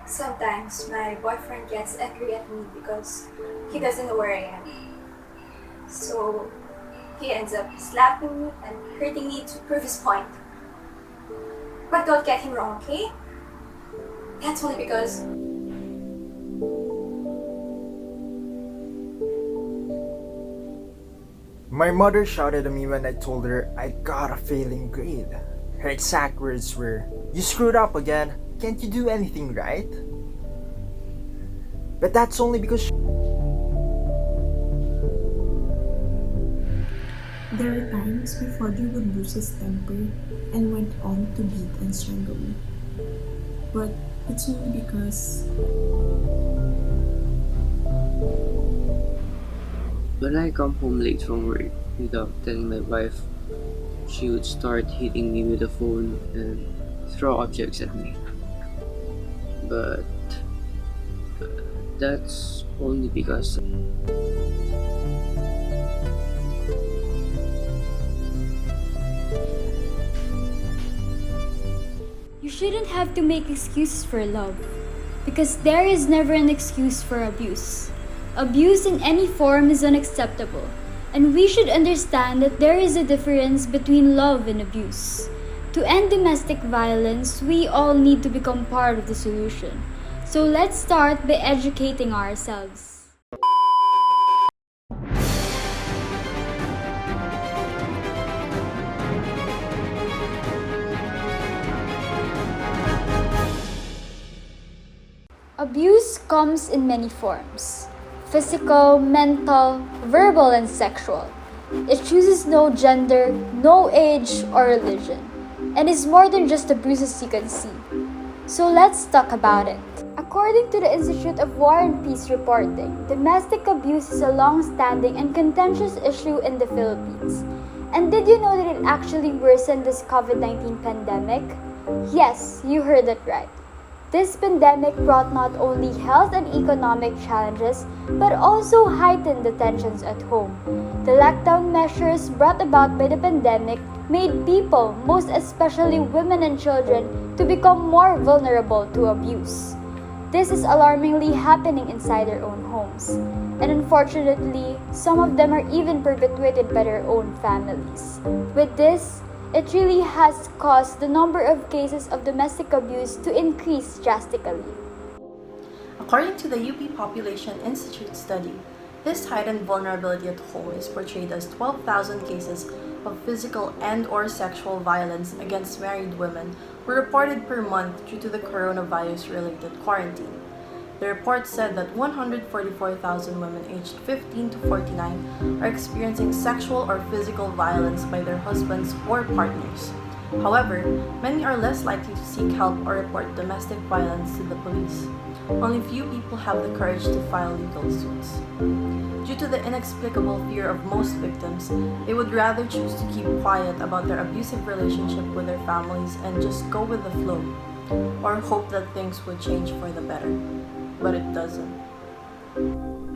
Sometimes my boyfriend gets angry at me because he doesn't know where I am. So he ends up slapping me and hurting me to prove his point. But don't get him wrong, okay? That's only because My mother shouted at me when I told her I got a failing grade. Her exact words were, "You screwed up again. Can't you do anything right?" But that's only because There were times my father would lose his temper and went on to beat and strangle me. But it's only because When I come home late from work without telling my wife, she would start hitting me with the phone and throw objects at me. But that's only because You shouldn't have to make excuses for love, because there is never an excuse for abuse. Abuse in any form is unacceptable, and we should understand that there is a difference between love and abuse. To end domestic violence, we all need to become part of the solution. So let's start by educating ourselves. Abuse comes in many forms: physical, mental, verbal, and sexual. It chooses no gender, no age, or religion, and is more than just abuses you can see. So let's talk about it. According to the Institute of War and Peace reporting, domestic abuse is a long-standing and contentious issue in the Philippines. And did you know that it actually worsened this COVID-19 pandemic? Yes, you heard it right. This pandemic brought not only health and economic challenges, but also heightened the tensions at home. The lockdown measures brought about by the pandemic made people, most especially women and children, to become more vulnerable to abuse. This is alarmingly happening inside their own homes, and unfortunately, some of them are even perpetuated by their own families. With this, it really has caused the number of cases of domestic abuse to increase drastically. According to the UP Population Institute study, this heightened vulnerability at home is portrayed as 12,000 cases of physical and/or sexual violence against married women were reported per month due to the coronavirus-related quarantine. The report said that 144,000 women aged 15 to 49 are experiencing sexual or physical violence by their husbands or partners. However, many are less likely to seek help or report domestic violence to the police. Only few people have the courage to file legal suits. Due to the inexplicable fear of most victims, they would rather choose to keep quiet about their abusive relationship with their families and just go with the flow, or hope that things would change for the better. But it doesn't.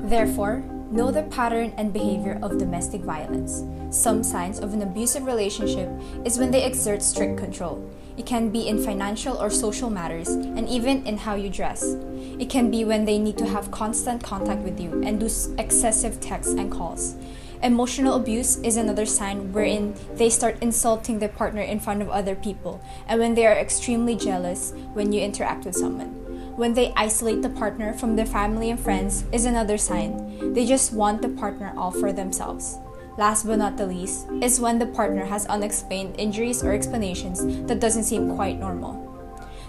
Therefore, know the pattern and behavior of domestic violence. Some signs of an abusive relationship is when they exert strict control. It can be in financial or social matters, and even in how you dress. It can be when they need to have constant contact with you and do excessive texts and calls. Emotional abuse is another sign wherein they start insulting their partner in front of other people, and when they are extremely jealous when you interact with someone. When they isolate the partner from their family and friends is another sign. They just want the partner all for themselves. Last but not the least is when the partner has unexplained injuries or explanations that doesn't seem quite normal.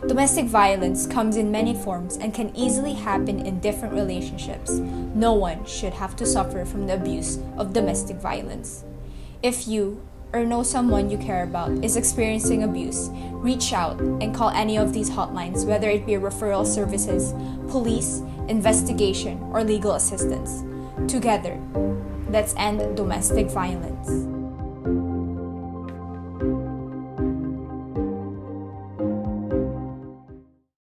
Domestic violence comes in many forms and can easily happen in different relationships. No one should have to suffer from the abuse of domestic violence. If you or know someone you care about is experiencing abuse, reach out and call any of these hotlines, whether it be referral services, police, investigation, or legal assistance. Together, let's end domestic violence.